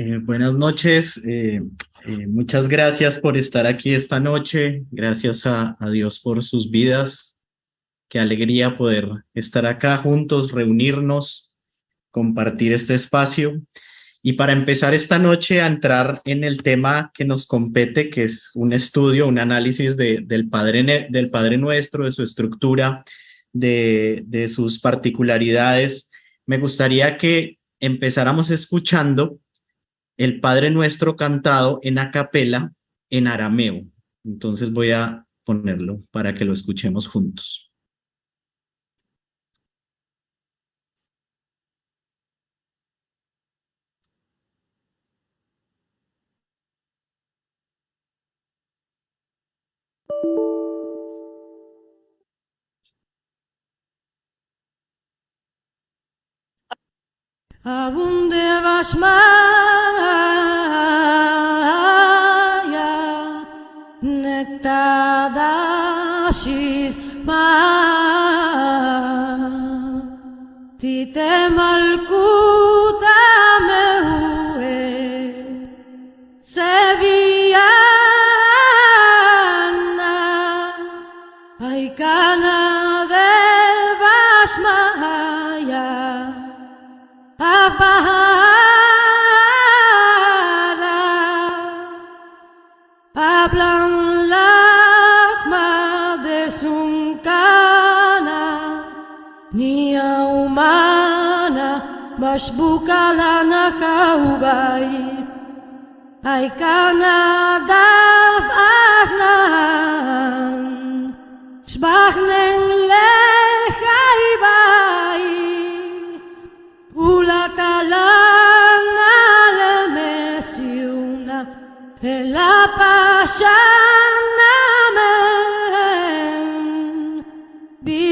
Buenas noches, muchas gracias por estar aquí esta noche, gracias a Dios por sus vidas, qué alegría poder estar acá juntos, reunirnos, compartir este espacio y para empezar esta noche a entrar en el tema que nos compete, que es un estudio, un análisis del Padre Nuestro, de su estructura, de sus particularidades. Me gustaría que empezáramos escuchando el Padre Nuestro cantado en a capela en arameo. Entonces voy a ponerlo para que lo escuchemos juntos. Abunde Vashmaya Nektadashis Ma Tite Malkuta Meue Sevillana Aikana de Vashmaya Apahara hablan lagma de sunkana nia humana bashbukalana haubay ay kanadaf ahnan shbachnen lechaybay Ulatalana le mesiuna la pashana men bi.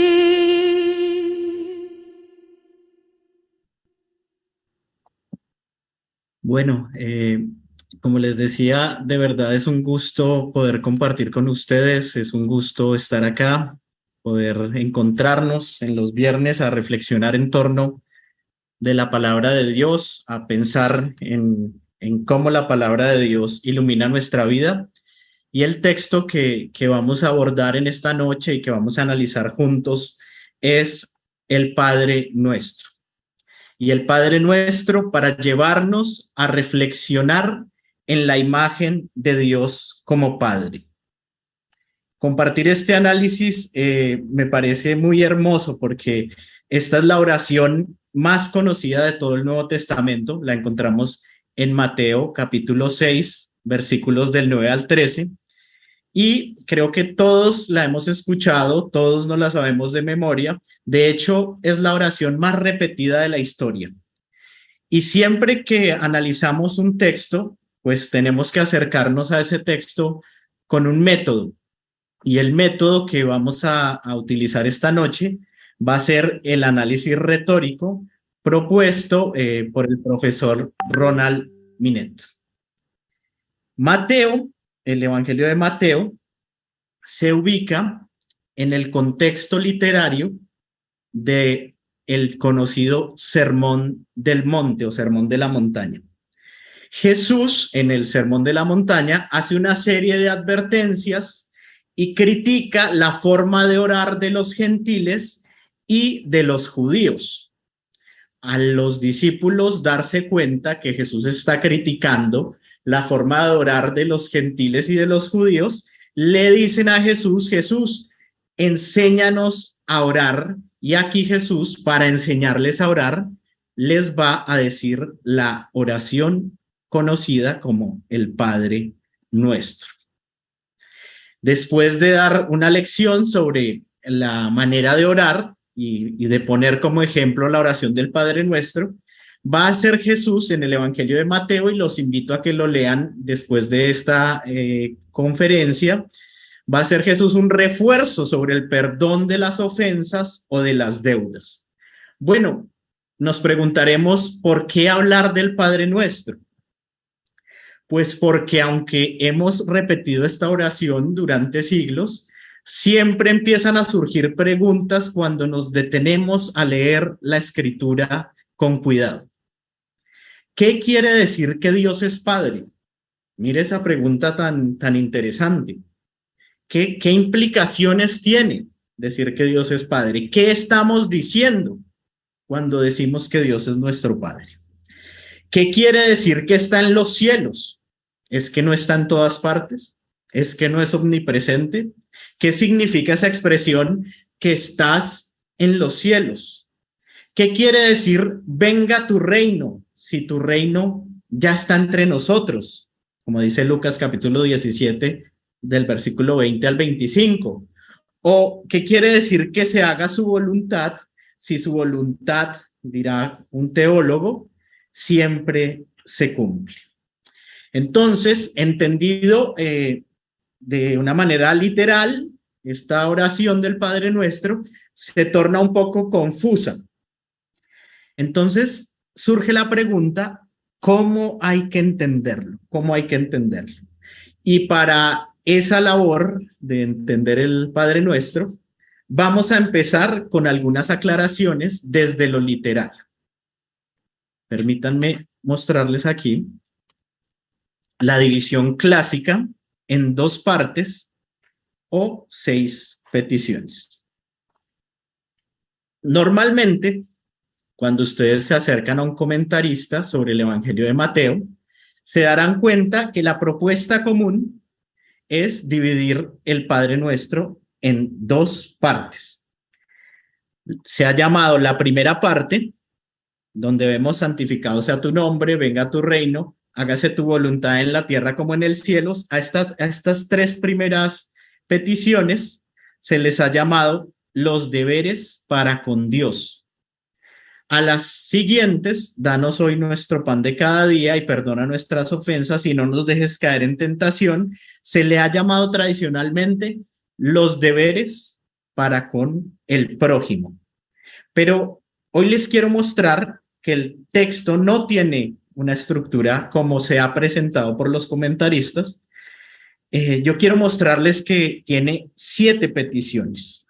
Bueno, como les decía, de verdad es un gusto poder compartir con ustedes, es un gusto estar acá, poder encontrarnos en los viernes a reflexionar en torno de la palabra de Dios, a pensar en cómo la palabra de Dios ilumina nuestra vida. Y el texto que vamos a abordar en esta noche y que vamos a analizar juntos es el Padre Nuestro. Y el Padre Nuestro para llevarnos a reflexionar en la imagen de Dios como Padre. Compartir este análisis me parece muy hermoso porque esta es la oración más conocida de todo el Nuevo Testamento. La encontramos en Mateo capítulo 6, versículos del 9 al 13. Y creo que todos la hemos escuchado, todos nos la sabemos de memoria. De hecho, es la oración más repetida de la historia. Y siempre que analizamos un texto, pues tenemos que acercarnos a ese texto con un método. Y el método que vamos a utilizar esta noche va a ser el análisis retórico propuesto por el profesor Ronald Minet. Mateo, el Evangelio de Mateo, se ubica en el contexto literario de el conocido Sermón del Monte o Sermón de la Montaña. Jesús, en el Sermón de la Montaña, hace una serie de advertencias y critica la forma de orar de los gentiles y de los judíos. A los discípulos darse cuenta que Jesús está criticando la forma de orar de los gentiles y de los judíos, le dicen a Jesús, Jesús, enséñanos a orar. Y aquí Jesús, para enseñarles a orar, les va a decir la oración conocida como el Padre Nuestro. Después de dar una lección sobre la manera de orar y de poner como ejemplo la oración del Padre Nuestro, va a ser Jesús en el Evangelio de Mateo, y los invito a que lo lean después de esta conferencia. Va a ser Jesús un refuerzo sobre el perdón de las ofensas o de las deudas. Bueno, nos preguntaremos, ¿por qué hablar del Padre Nuestro? Pues porque aunque hemos repetido esta oración durante siglos, siempre empiezan a surgir preguntas cuando nos detenemos a leer la Escritura con cuidado. ¿Qué quiere decir que Dios es Padre? Mire esa pregunta tan interesante. ¿Qué implicaciones tiene decir que Dios es Padre? ¿Qué estamos diciendo cuando decimos que Dios es nuestro Padre? ¿Qué quiere decir que está en los cielos? ¿Es que no está en todas partes? ¿Es que no es omnipresente? ¿Qué significa esa expresión que estás en los cielos? ¿Qué quiere decir venga tu reino si tu reino ya está entre nosotros? Como dice Lucas capítulo 17 del versículo 20 al 25. ¿O qué quiere decir que se haga su voluntad si su voluntad, dirá un teólogo, siempre se cumple? Entonces, entendido de una manera literal, esta oración del Padre Nuestro se torna un poco confusa. Entonces, surge la pregunta, ¿cómo hay que entenderlo? ¿Cómo hay que entenderlo? Y para esa labor de entender el Padre Nuestro, vamos a empezar con algunas aclaraciones desde lo literario. Permítanme mostrarles aquí la división clásica en 2 partes o 6 peticiones. Normalmente, cuando ustedes se acercan a un comentarista sobre el Evangelio de Mateo, se darán cuenta que la propuesta común es dividir el Padre Nuestro en 2 partes. Se ha llamado la primera parte, donde vemos santificado sea tu nombre, venga tu reino, hágase tu voluntad en la tierra como en el cielo. A estas 3 primeras peticiones se les ha llamado los deberes para con Dios. A las siguientes, danos hoy nuestro pan de cada día y perdona nuestras ofensas y no nos dejes caer en tentación, se le ha llamado tradicionalmente los deberes para con el prójimo. Pero hoy les quiero mostrar que el texto no tiene una estructura como se ha presentado por los comentaristas. Yo quiero mostrarles que tiene 7 peticiones.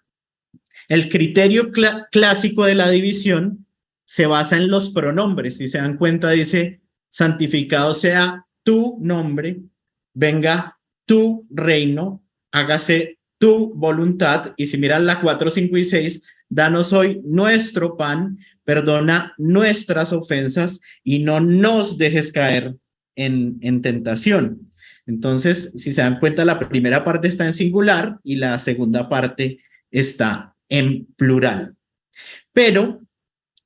El criterio clásico de la división se basa en los pronombres. Si se dan cuenta, dice, santificado sea tu nombre, venga tu reino, hágase tu voluntad. Y si miran la 4, 5 y 6, danos hoy nuestro pan, perdona nuestras ofensas y no nos dejes caer en tentación. Entonces, si se dan cuenta, la primera parte está en singular y la segunda parte está en plural. Pero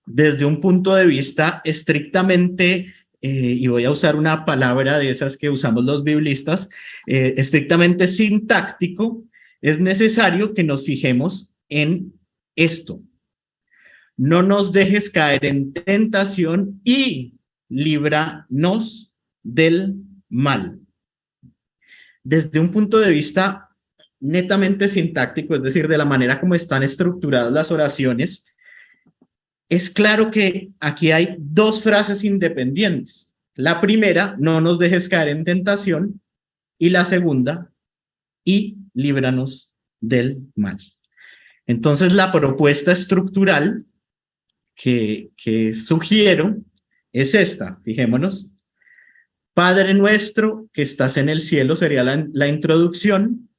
desde un punto de vista estrictamente, y voy a usar una palabra de esas que usamos los biblistas, estrictamente sintáctico, es necesario que nos fijemos en esto. No nos dejes caer en tentación y líbranos del mal. Desde un punto de vista netamente sintáctico, es decir, de la manera como están estructuradas las oraciones, es claro que aquí hay 2 frases independientes. La primera, no nos dejes caer en tentación, y la segunda, y líbranos del mal. Entonces, la propuesta estructural que sugiero es esta. Fijémonos. Padre nuestro que estás en el cielo sería la introducción.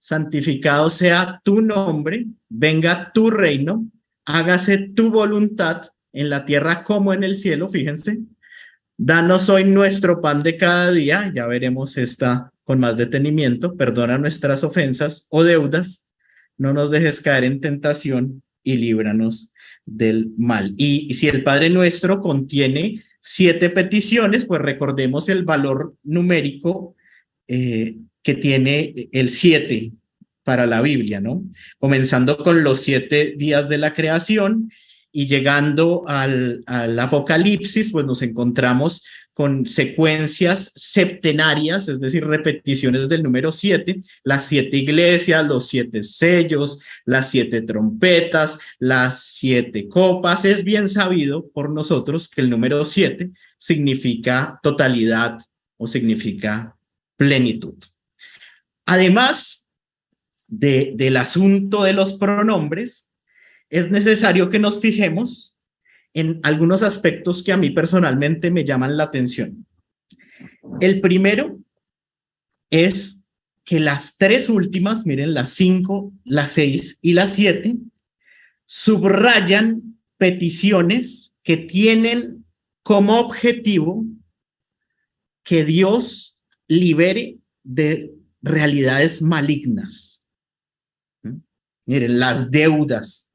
Santificado sea tu nombre, venga tu reino, hágase tu voluntad en la tierra como en el cielo, fíjense. Danos hoy nuestro pan de cada día, ya veremos esta con más detenimiento, perdona nuestras ofensas o deudas, no nos dejes caer en tentación y líbranos del mal. Y si el Padre Nuestro contiene 7 peticiones, pues recordemos el valor numérico que tiene el 7 para la Biblia, ¿no? Comenzando con los 7 días de la creación y llegando al Apocalipsis, pues nos encontramos con secuencias septenarias, es decir, repeticiones del número 7, las 7 iglesias, los 7 sellos, las 7 trompetas, las 7 copas. Es bien sabido por nosotros que el número 7 significa totalidad o significa plenitud. Además del asunto de los pronombres, es necesario que nos fijemos en algunos aspectos que a mí personalmente me llaman la atención. El primero es que las tres últimas, miren, las 5, las 6 y las 7, subrayan peticiones que tienen como objetivo que Dios libere de realidades malignas. Miren, las deudas.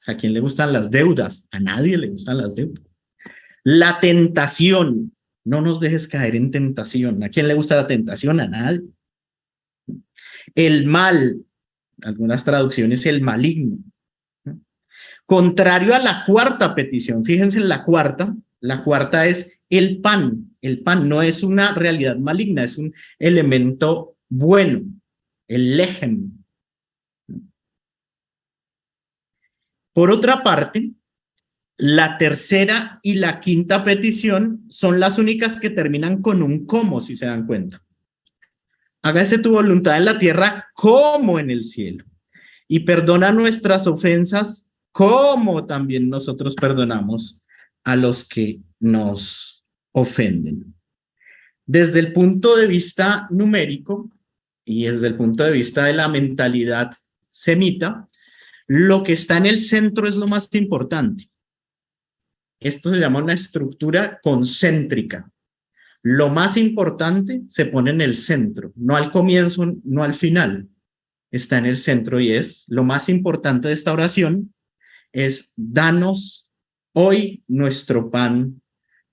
¿A quién le gustan las deudas? A nadie le gustan las deudas. La tentación. No nos dejes caer en tentación. ¿A quién le gusta la tentación? A nadie. El mal. Algunas traducciones, el maligno. Contrario a la cuarta petición, fíjense en la cuarta es el pan. El pan no es una realidad maligna, es un elemento bueno, el lejem. Por otra parte, la tercera y la quinta petición son las únicas que terminan con un como, si se dan cuenta. Hágase tu voluntad en la tierra como en el cielo. Y perdona nuestras ofensas como también nosotros perdonamos a los que nos ofenden. Desde el punto de vista numérico y desde el punto de vista de la mentalidad semita, lo que está en el centro es lo más importante. Esto se llama una estructura concéntrica. Lo más importante se pone en el centro, no al comienzo, no al final. Está en el centro y es lo más importante de esta oración es danos hoy nuestro pan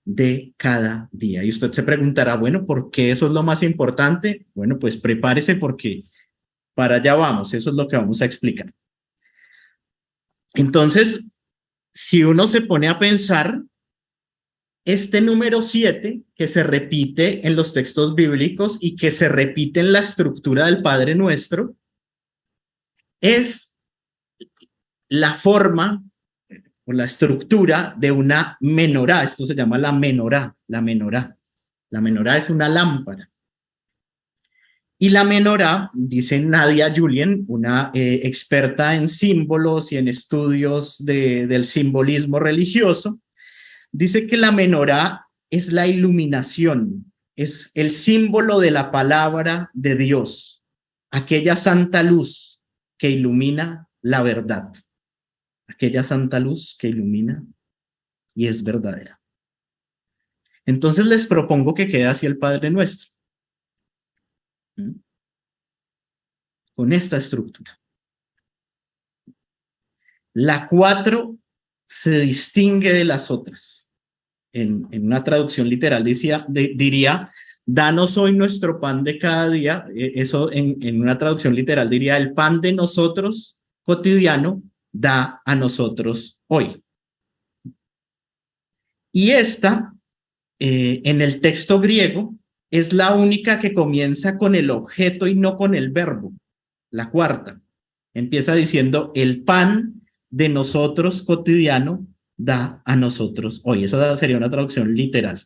de cada día. Y usted se preguntará, bueno, ¿por qué eso es lo más importante? Bueno, pues prepárese porque para allá vamos, eso es lo que vamos a explicar. Entonces, si uno se pone a pensar, este número 7 que se repite en los textos bíblicos y que se repite en la estructura del Padre Nuestro, es la forma o la estructura de una menorá. Esto se llama la menorá. La menorá es una lámpara. Y la menorá, dice Nadia Julien, una experta en símbolos y en estudios del simbolismo religioso, dice que la menorá es la iluminación, es el símbolo de la palabra de Dios, aquella santa luz que ilumina la verdad, aquella santa luz que ilumina y es verdadera. Entonces les propongo que quede así el Padre Nuestro, con esta estructura. La 4 se distingue de las otras. En una traducción literal diría, danos hoy nuestro pan de cada día. Eso en una traducción literal diría, el pan de nosotros cotidiano da a nosotros hoy. Y esta, en el texto griego, es la única que comienza con el objeto y no con el verbo. La cuarta empieza diciendo, el pan de nosotros cotidiano da a nosotros hoy. Esa sería una traducción literal.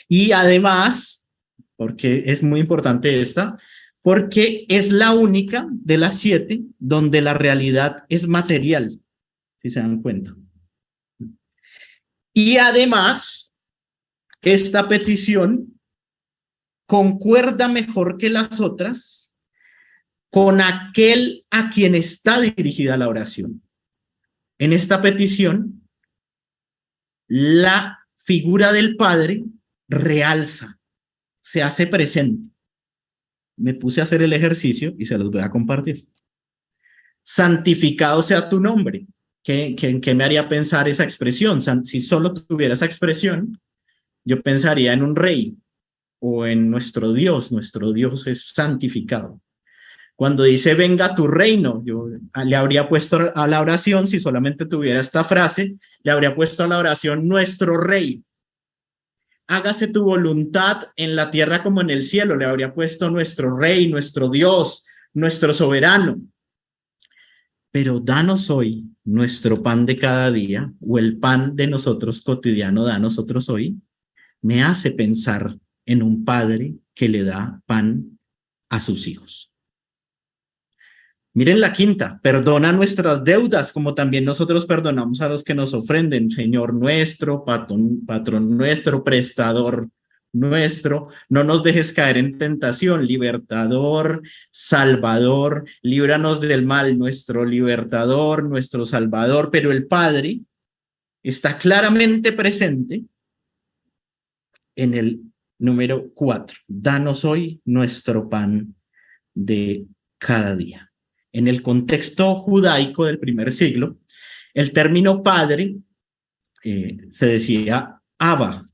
Y además, porque es muy importante esta, porque es la única de las 7 donde la realidad es material, si se dan cuenta. Y además, esta petición concuerda mejor que las otras con aquel a quien está dirigida la oración. En esta petición, la figura del Padre realza, se hace presente. Me puse a hacer el ejercicio y se los voy a compartir. Santificado sea tu nombre. ¿Qué me haría pensar esa expresión? Si solo tuviera esa expresión, yo pensaría en un rey o en nuestro Dios. Nuestro Dios es santificado. Cuando dice venga tu reino, yo le habría puesto a la oración, si solamente tuviera esta frase, le habría puesto a la oración nuestro rey. Hágase tu voluntad en la tierra como en el cielo, le habría puesto nuestro rey, nuestro Dios, nuestro soberano. Pero danos hoy nuestro pan de cada día, o el pan de nosotros cotidiano, da a nosotros hoy, me hace pensar en un padre que le da pan a sus hijos. Miren la quinta, perdona nuestras deudas, como también nosotros perdonamos a los que nos ofenden, Señor nuestro, patrón nuestro, prestador nuestro, no nos dejes caer en tentación, libertador, salvador, líbranos del mal, nuestro libertador, nuestro salvador, pero el Padre está claramente presente en el número 4. Danos hoy nuestro pan de cada día. En el contexto judaico del primer siglo, el término padre se decía Abba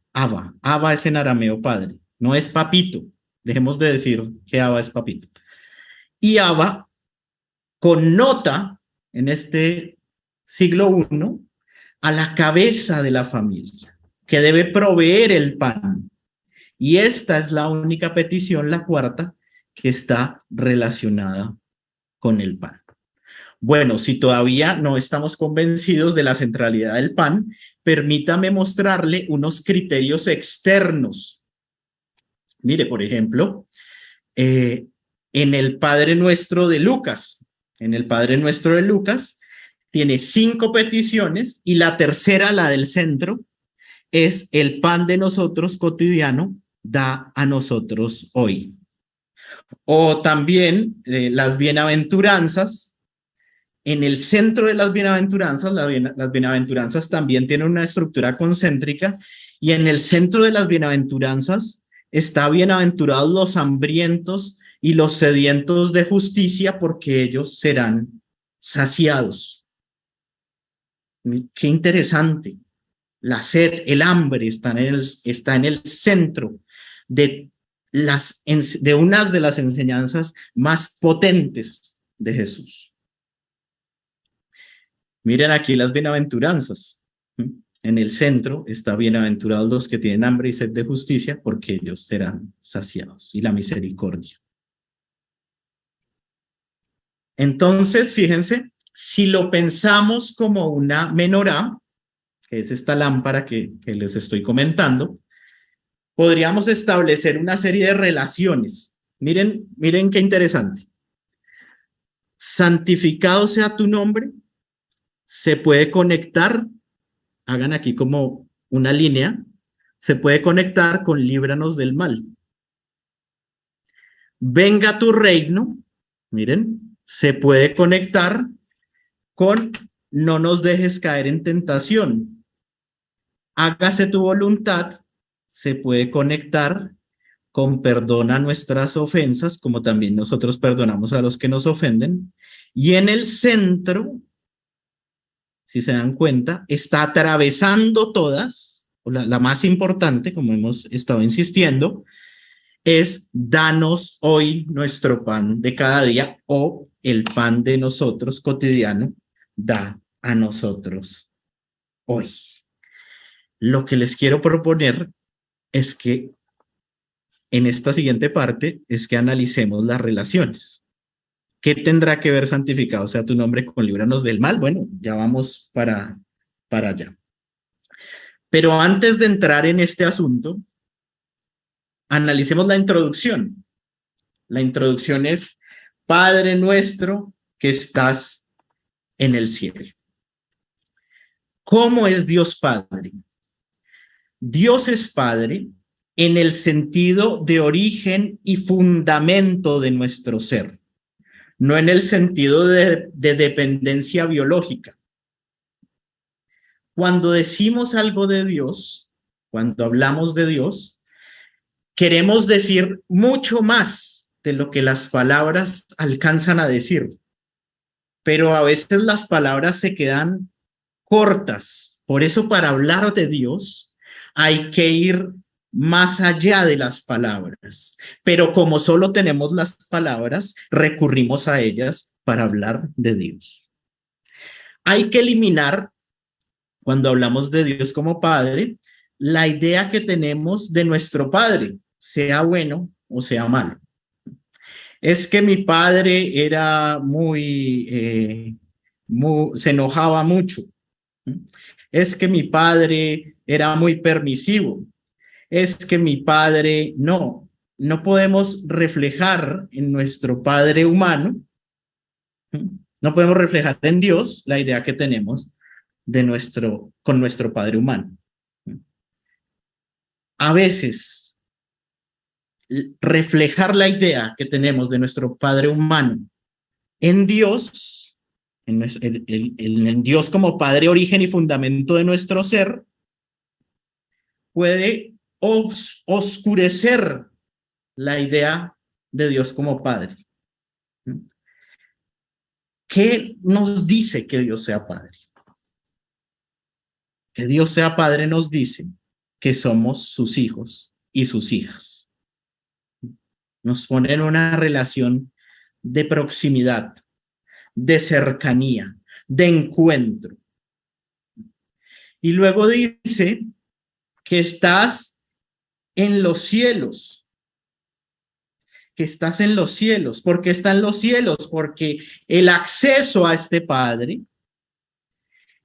es en arameo padre, no es papito. Dejemos de decir que Abba es papito. Y Abba connota en este siglo I a la cabeza de la familia, que debe proveer el pan. Y esta es la única petición, la cuarta, que está relacionada con el pan. Bueno, si todavía no estamos convencidos de la centralidad del pan, permítame mostrarle unos criterios externos. Mire, por ejemplo, en el Padre Nuestro de Lucas, tiene 5 peticiones y la tercera, la del centro, es el pan de nosotros cotidiano, da a nosotros hoy. O también las bienaventuranzas. En el centro de las bienaventuranzas, las bienaventuranzas también tienen una estructura concéntrica y en el centro de las bienaventuranzas está bienaventurados los hambrientos y los sedientos de justicia porque ellos serán saciados. Qué interesante. La sed, el hambre está en el centro de unas de las enseñanzas más potentes de Jesús. Miren aquí las bienaventuranzas. En el centro está bienaventurados los que tienen hambre y sed de justicia, porque ellos serán saciados. Y la misericordia. Entonces, fíjense, si lo pensamos como una menorá, que es esta lámpara que les estoy comentando, podríamos establecer una serie de relaciones. Miren qué interesante. Santificado sea tu nombre. Se puede conectar, hagan aquí como una línea, se puede conectar con líbranos del mal. Venga tu reino, miren, se puede conectar con no nos dejes caer en tentación. Hágase tu voluntad, se puede conectar con perdona nuestras ofensas, como también nosotros perdonamos a los que nos ofenden. Y en el centro, si se dan cuenta, está atravesando todas, o la más importante, como hemos estado insistiendo, es danos hoy nuestro pan de cada día o el pan de nosotros cotidiano, da a nosotros hoy. Lo que les quiero proponer es que en esta siguiente parte es que analicemos las relaciones. ¿Qué tendrá que ver santificado sea tu nombre con líbranos del mal? Bueno, ya vamos para allá. Pero antes de entrar en este asunto, analicemos la introducción. La introducción es, Padre nuestro que estás en el cielo. ¿Cómo es Dios Padre? Dios es Padre en el sentido de origen y fundamento de nuestro ser. No en el sentido de dependencia biológica. Cuando decimos algo de Dios, cuando hablamos de Dios, queremos decir mucho más de lo que las palabras alcanzan a decir. Pero a veces las palabras se quedan cortas. Por eso para hablar de Dios hay que ir más allá de las palabras, pero como solo tenemos las palabras, recurrimos a ellas para hablar de Dios. Hay que eliminar, cuando hablamos de Dios como Padre, la idea que tenemos de nuestro Padre, sea bueno o sea malo. Es que mi padre era se enojaba mucho. Es que mi padre era muy permisivo. Es que mi padre, no podemos reflejar en nuestro padre humano No podemos reflejar en Dios la idea que tenemos con nuestro padre humano. A veces, reflejar la idea que tenemos de nuestro padre humano en Dios, en Dios como padre, origen y fundamento de nuestro ser, puede oscurecer la idea de Dios como padre. ¿Qué nos dice que Dios sea padre? Que Dios sea padre nos dice que somos sus hijos y sus hijas. Nos pone en una relación de proximidad, de cercanía, de encuentro. Y luego dice que estás en los cielos. Que estás en los cielos. ¿Por qué está en los cielos? Porque el acceso a este Padre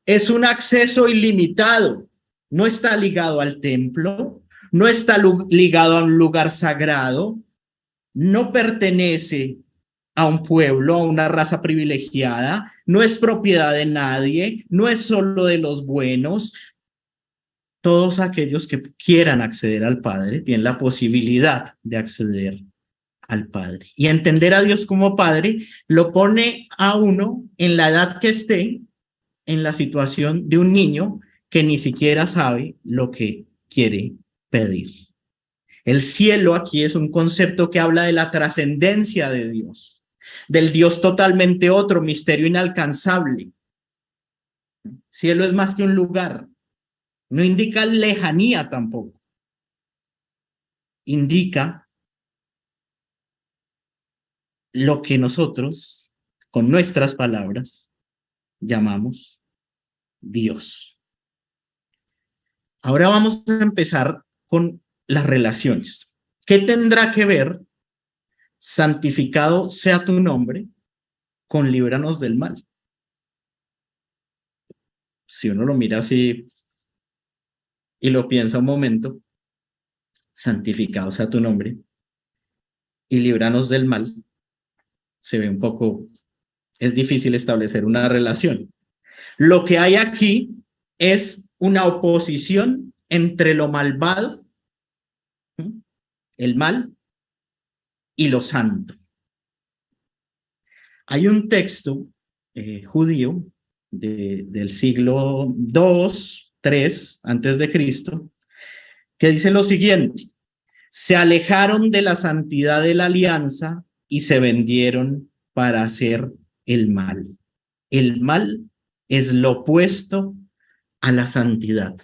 es un acceso ilimitado. No está ligado al templo, no está ligado a un lugar sagrado, no pertenece a un pueblo, a una raza privilegiada, no es propiedad de nadie, no es solo de los buenos. Todos aquellos que quieran acceder al Padre tienen la posibilidad de acceder al Padre. Y entender a Dios como Padre lo pone a uno en la edad que esté, en la situación de un niño que ni siquiera sabe lo que quiere pedir. El cielo aquí es un concepto que habla de la trascendencia de Dios, del Dios totalmente otro, misterio inalcanzable. Cielo es más que un lugar, no indica lejanía tampoco, indica lo que nosotros, con nuestras palabras, llamamos Dios. Ahora vamos a empezar con las relaciones. ¿Qué tendrá que ver santificado sea tu nombre con líbranos del mal? Si uno lo mira así y lo piensa un momento, santificado sea tu nombre y líbranos del mal, se ve un poco, es difícil establecer una relación. Lo que hay aquí es una oposición entre lo malvado, el mal, y lo santo. Hay un texto judío del siglo II, III antes de Cristo, que dice lo siguiente: se alejaron de la santidad de la alianza y se vendieron para hacer el mal. El mal es lo opuesto a la santidad.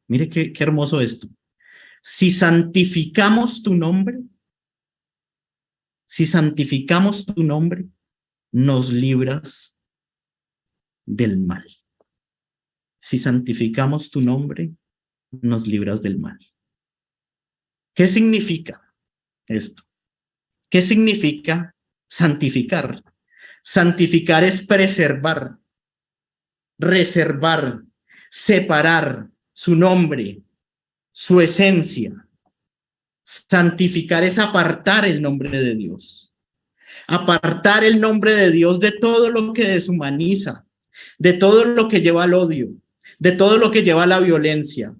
Mire qué hermoso esto. Si santificamos tu nombre, nos libras del mal. Si santificamos tu nombre, nos libras del mal. ¿Qué significa esto? ¿Qué significa santificar? Santificar es preservar, reservar, separar su nombre, su esencia. Santificar es apartar el nombre de Dios. Apartar el nombre de Dios de todo lo que deshumaniza, de todo lo que lleva al odio, de todo lo que lleva a la violencia,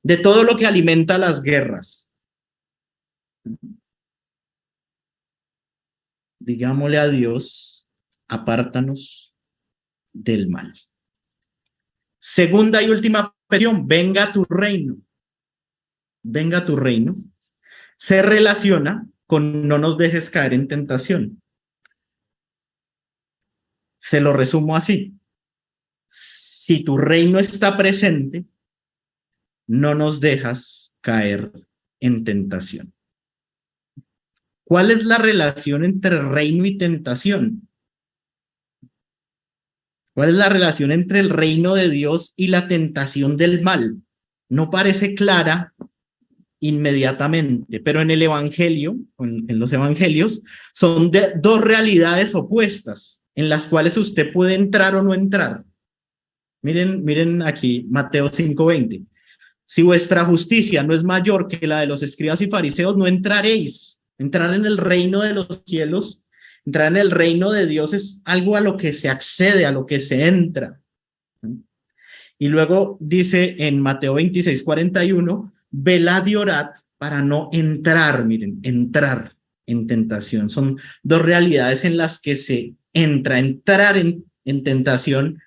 de todo lo que alimenta las guerras. Digámosle a Dios, apártanos del mal. Segunda y última petición, venga tu reino. Venga tu reino. Se relaciona con no nos dejes caer en tentación. Se lo resumo así. Si tu reino está presente, no nos dejas caer en tentación. ¿Cuál es la relación entre reino y tentación? ¿Cuál es la relación entre el reino de Dios y la tentación del mal? No parece clara inmediatamente, pero en el Evangelio, en los Evangelios, son dos realidades opuestas en las cuales usted puede entrar o no entrar. Miren aquí, Mateo 5:20. Si vuestra justicia no es mayor que la de los escribas y fariseos, no entraréis. Entrar en el reino de los cielos Entrar en el reino de Dios es algo a lo que se accede, a lo que se entra. Y luego dice en Mateo 26:41, velad y orad para no entrar, miren, entrar en tentación. Son dos realidades en las que se entra. Entrar en tentación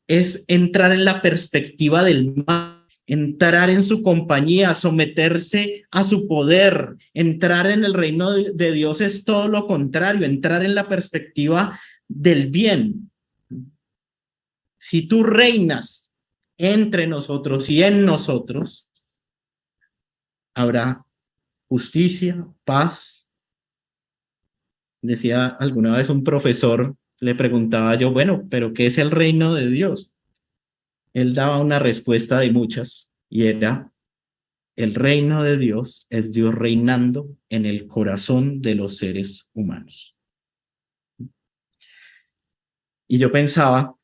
es entrar en la perspectiva del mal, entrar en su compañía, someterse a su poder. Entrar en el reino de Dios es todo lo contrario, entrar en la perspectiva del bien. Si tú reinas entre nosotros y en nosotros, habrá justicia, paz. Decía alguna vez un profesor, le preguntaba yo, bueno, pero ¿qué es el reino de Dios? Él daba una respuesta de muchas y era, el reino de Dios es Dios reinando en el corazón de los seres humanos. Y yo pensaba,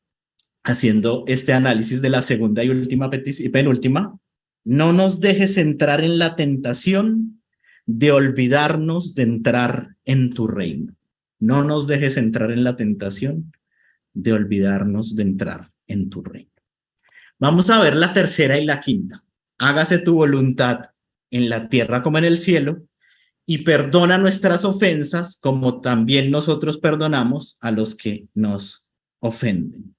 haciendo este análisis de la segunda y última y penúltima, no nos dejes entrar en la tentación de olvidarnos de entrar en tu reino. No nos dejes entrar en la tentación de olvidarnos de entrar en tu reino. Vamos a ver la tercera y la quinta. Hágase tu voluntad en la tierra como en el cielo, y perdona nuestras ofensas como también nosotros perdonamos a los que nos ofenden.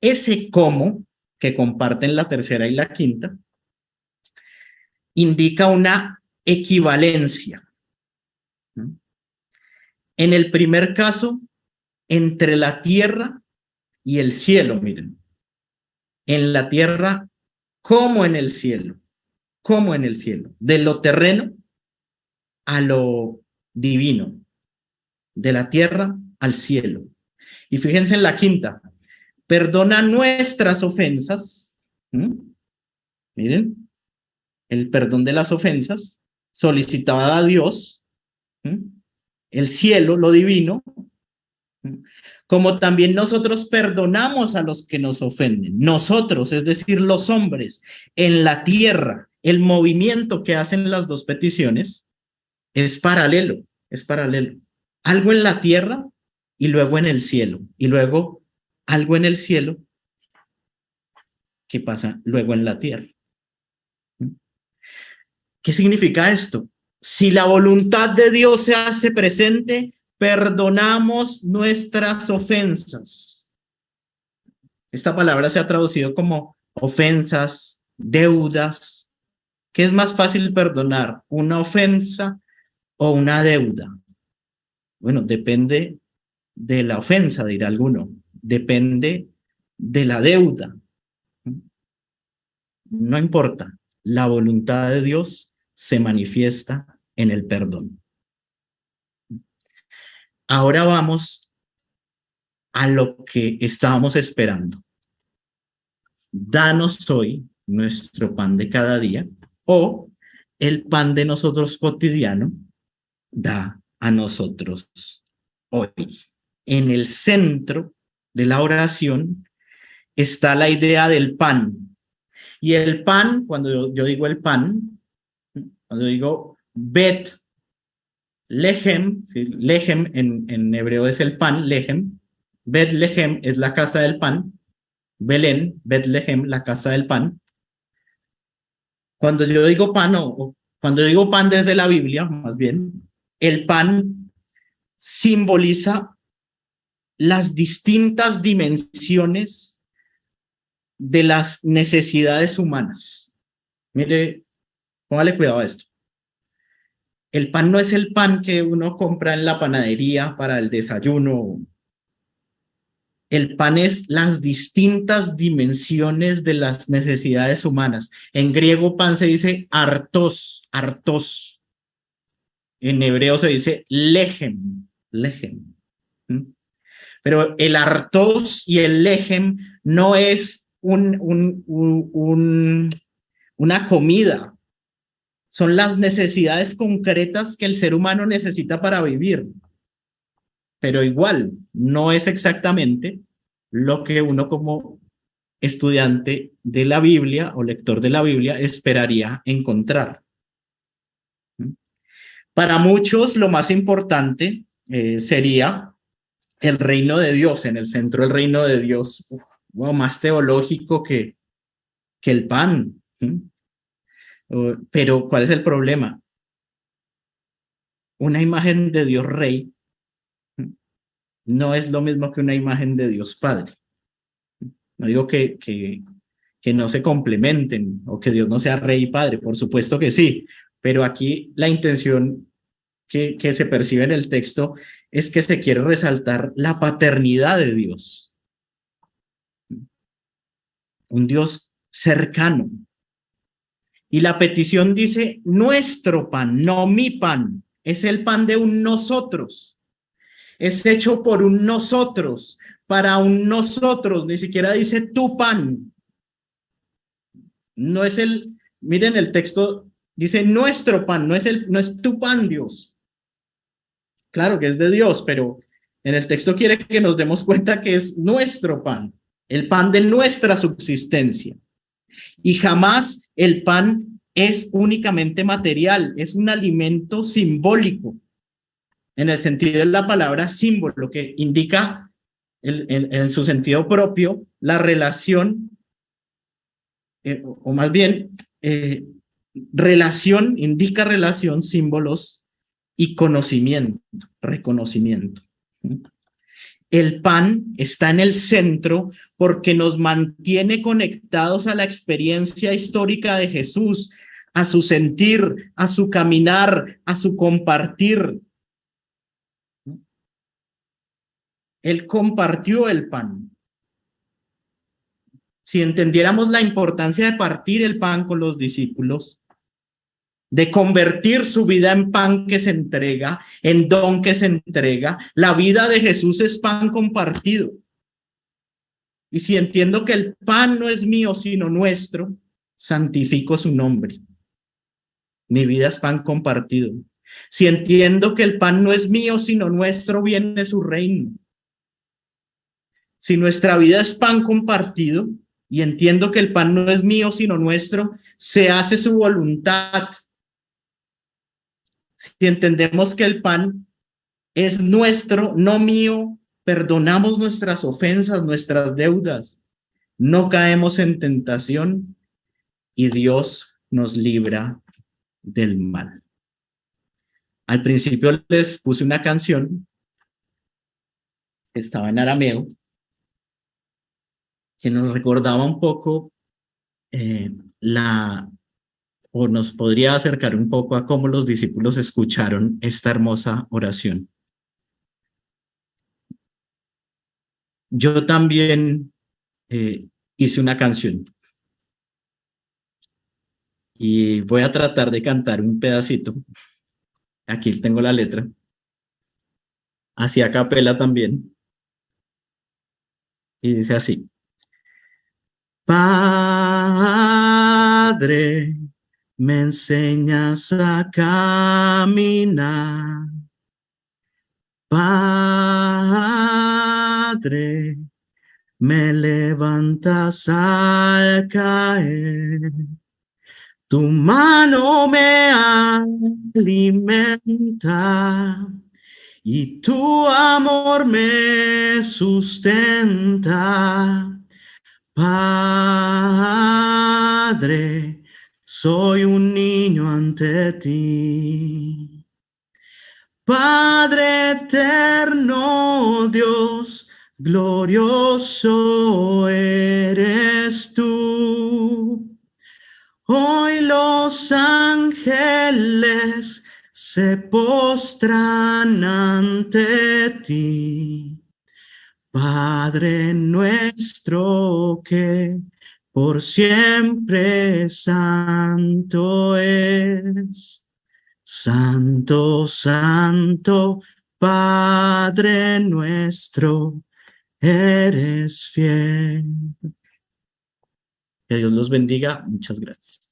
Ese cómo que comparten la tercera y la quinta indica una equivalencia. En el primer caso, entre la tierra y el cielo, miren. En la tierra como en el cielo, como en el cielo. De lo terreno a lo divino. De la tierra al cielo. Y fíjense en la quinta. Perdona nuestras ofensas. Miren, el perdón de las ofensas solicitada a Dios, el cielo, lo divino, como también nosotros perdonamos a los que nos ofenden. Nosotros, es decir, los hombres, en la tierra, el movimiento que hacen las dos peticiones es paralelo, es paralelo. Algo en la tierra y luego en el cielo, y luego algo en el cielo que pasa luego en la tierra. ¿Qué significa esto? Si la voluntad de Dios se hace presente, perdonamos nuestras ofensas. Esta palabra se ha traducido como ofensas, deudas. ¿Qué es más fácil perdonar? ¿Una ofensa o una deuda? Bueno, depende de la ofensa, dirá alguno. Depende de la deuda. No importa. La voluntad de Dios se manifiesta en el perdón. Ahora vamos a lo que estábamos esperando. Danos hoy nuestro pan de cada día, o el pan de nosotros cotidiano, da a nosotros hoy. En el centro de la oración está la idea del pan. Y el pan, cuando yo digo el pan, cuando digo bet lehem, ¿sí? Lehem en hebreo es el pan, lehem. Bet lehem es la casa del pan. Belén, Bet lehem, la casa del pan. Cuando yo digo pan, o cuando yo digo pan desde la Biblia, más bien, el pan simboliza las distintas dimensiones de las necesidades humanas. Mire, póngale cuidado a esto. El pan no es el pan que uno compra en la panadería para el desayuno. El pan es las distintas dimensiones de las necesidades humanas. En griego pan se dice artos, artos. En hebreo se dice lehem, lehem. Pero el artos y el lehem no es una comida. Son las necesidades concretas que el ser humano necesita para vivir. Pero igual, no es exactamente lo que uno como estudiante de la Biblia o lector de la Biblia esperaría encontrar. Para muchos, lo más importante sería el reino de Dios, en el centro del reino de Dios. Wow, más teológico que el pan. Pero ¿cuál es el problema? Una imagen de Dios Rey no es lo mismo que una imagen de Dios Padre. No digo que no se complementen o que Dios no sea Rey y Padre, por supuesto que sí, pero aquí la intención que se percibe en el texto es que se quiere resaltar la paternidad de Dios, un Dios cercano. Y la petición dice, nuestro pan, no mi pan, es el pan de un nosotros, es hecho por un nosotros, para un nosotros, ni siquiera dice tu pan. No es miren el texto, dice nuestro pan, no es tu pan, Dios. Claro que es de Dios, pero en el texto quiere que nos demos cuenta que es nuestro pan, el pan de nuestra subsistencia. Y jamás el pan es únicamente material, es un alimento simbólico, en el sentido de la palabra símbolo, que indica en su sentido propio la relación, o más bien, relación, indica relación, símbolos y conocimiento, reconocimiento. El pan está en el centro porque nos mantiene conectados a la experiencia histórica de Jesús, a su sentir, a su caminar, a su compartir. Él compartió el pan. Si entendiéramos la importancia de partir el pan con los discípulos, de convertir su vida en pan que se entrega, en don que se entrega, la vida de Jesús es pan compartido. Y si entiendo que el pan no es mío, sino nuestro, santifico su nombre. Mi vida es pan compartido. Si entiendo que el pan no es mío, sino nuestro, viene su reino. Si nuestra vida es pan compartido y entiendo que el pan no es mío, sino nuestro, se hace su voluntad. Si entendemos que el pan es nuestro, no mío, perdonamos nuestras ofensas, nuestras deudas, no caemos en tentación y Dios nos libra del mal. Al principio les puse una canción que estaba en arameo, que nos recordaba un poco o nos podría acercar un poco a cómo los discípulos escucharon esta hermosa oración. Yo también hice una canción y voy a tratar de cantar un pedacito. Aquí tengo la letra. Así a capela también. Y dice así. Padre, me enseñas a caminar. Padre, me levantas al caer. Tu mano me alimenta y tu amor me sustenta. Padre, soy un niño ante ti. Padre eterno, Dios glorioso eres tú. Hoy los ángeles se postran ante ti. Padre nuestro que por siempre santo es. Santo, santo, Padre nuestro, eres fiel. Que Dios los bendiga. Muchas gracias.